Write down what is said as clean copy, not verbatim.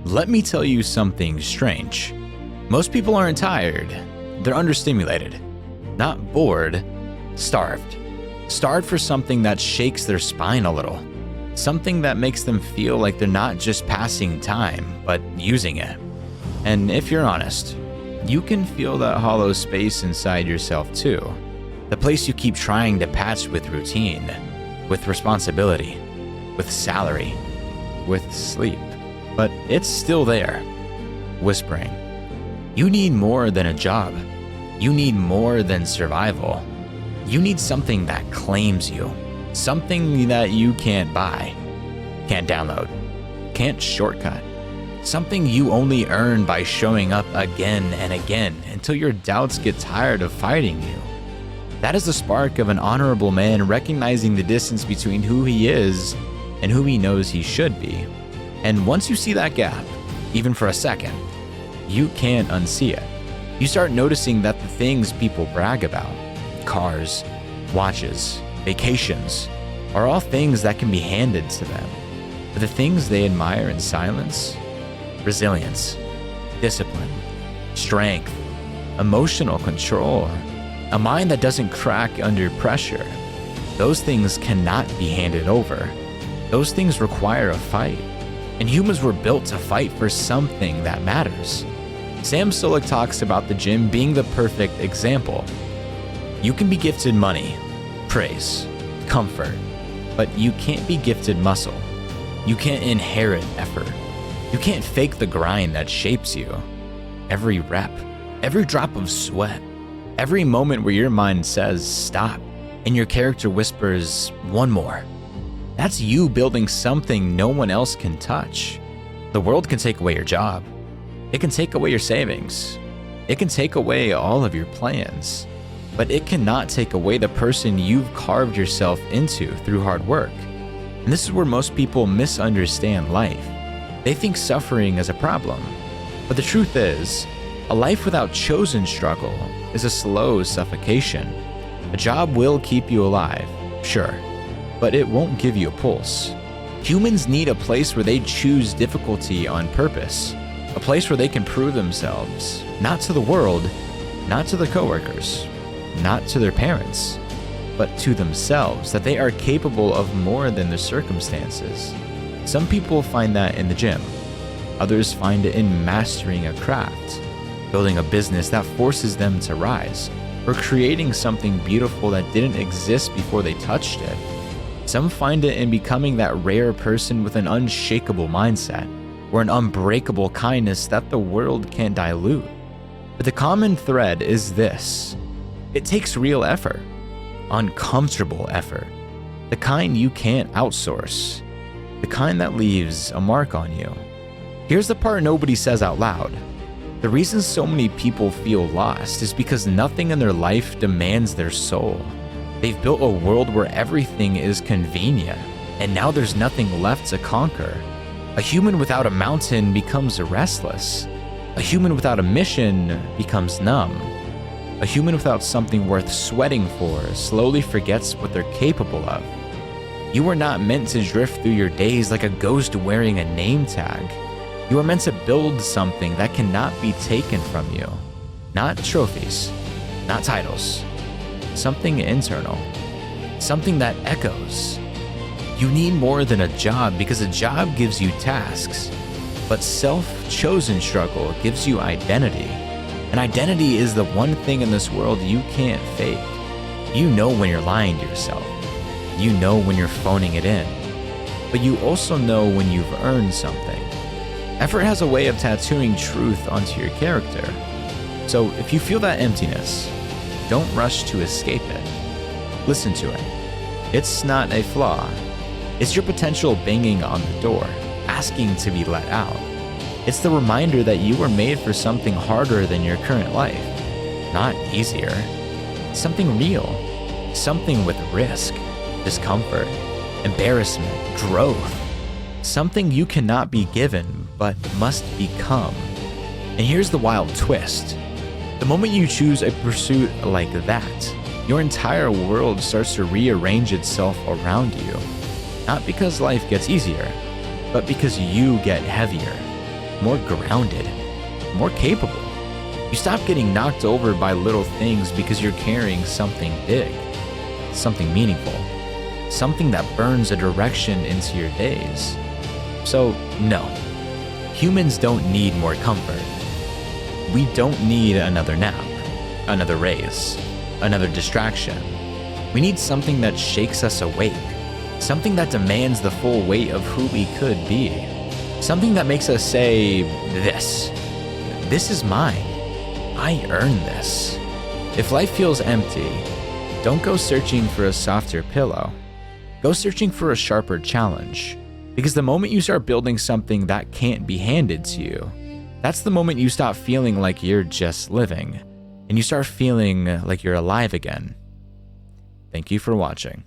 Let me tell you something strange. Most people aren't tired. They're understimulated. Not bored, starved. Starved for something that shakes their spine a little. Something that makes them feel like they're not just passing time, but using it. And if you're honest, you can feel that hollow space inside yourself too. The place you keep trying to patch with routine, with responsibility, with salary, with sleep. But it's still there, whispering. You need more than a job. You need more than survival. You need something that claims you. Something that you can't buy, can't download, can't shortcut. Something you only earn by showing up again and again until your doubts get tired of fighting you. That is the spark of an honorable man recognizing the distance between who he is and who he knows he should be. And once you see that gap, even for a second, you can't unsee it. You start noticing that the things people brag about, cars, watches, vacations, are all things that can be handed to them. But the things they admire in silence, resilience, discipline, strength, emotional control, a mind that doesn't crack under pressure, those things cannot be handed over. Those things require a fight. And humans were built to fight for something that matters. Sam Sulek talks about the gym being the perfect example. You can be gifted money, praise, comfort, but you can't be gifted muscle. You can't inherit effort. You can't fake the grind that shapes you. Every rep, every drop of sweat, every moment where your mind says stop and your character whispers one more. That's you building something no one else can touch. The world can take away your job. It can take away your savings. It can take away all of your plans. But it cannot take away the person you've carved yourself into through hard work. And this is where most people misunderstand life. They think suffering is a problem. But the truth is, a life without chosen struggle is a slow suffocation. A job will keep you alive, sure, but it won't give you a pulse. Humans need a place where they choose difficulty on purpose, a place where they can prove themselves, not to the world, not to their coworkers, not to their parents, but to themselves, that they are capable of more than their circumstances. Some people find that in the gym. Others find it in mastering a craft, building a business that forces them to rise, or creating something beautiful that didn't exist before they touched it. Some find it in becoming that rare person with an unshakable mindset, or an unbreakable kindness that the world can't dilute. But the common thread is this: it takes real effort, uncomfortable effort, the kind you can't outsource, the kind that leaves a mark on you. Here's the part nobody says out loud. The reason so many people feel lost is because nothing in their life demands their soul. They've built a world where everything is convenient, and now there's nothing left to conquer. A human without a mountain becomes restless. A human without a mission becomes numb. A human without something worth sweating for slowly forgets what they're capable of. You are not meant to drift through your days like a ghost wearing a name tag. You are meant to build something that cannot be taken from you. Not trophies, not titles. Something internal, something that echoes. You need more than a job because a job gives you tasks, but self-chosen struggle gives you identity. And identity is the one thing in this world you can't fake. You know when you're lying to yourself. You know when you're phoning it in. But you also know when you've earned something. Effort has a way of tattooing truth onto your character. So if you feel that emptiness, don't rush to escape it. Listen to it. It's not a flaw. It's your potential banging on the door, asking to be let out. It's the reminder that you were made for something harder than your current life. Not easier. Something real. Something with risk, discomfort, embarrassment, growth. Something you cannot be given, but must become. And here's the wild twist. The moment you choose a pursuit like that, your entire world starts to rearrange itself around you. Not because life gets easier, but because you get heavier. more grounded, more capable. You stop getting knocked over by little things because you're carrying something big, something meaningful, something that burns a direction into your days. So, no, humans don't need more comfort. We don't need another nap, another raise, another distraction. We need something that shakes us awake, something that demands the full weight of who we could be, something that makes us say, this is mine. I earned this. If life feels empty, don't go searching for a softer pillow. Go searching for a sharper challenge. Because the moment you start building something that can't be handed to you, that's the moment you stop feeling like you're just living, and you start feeling like you're alive again. Thank you for watching.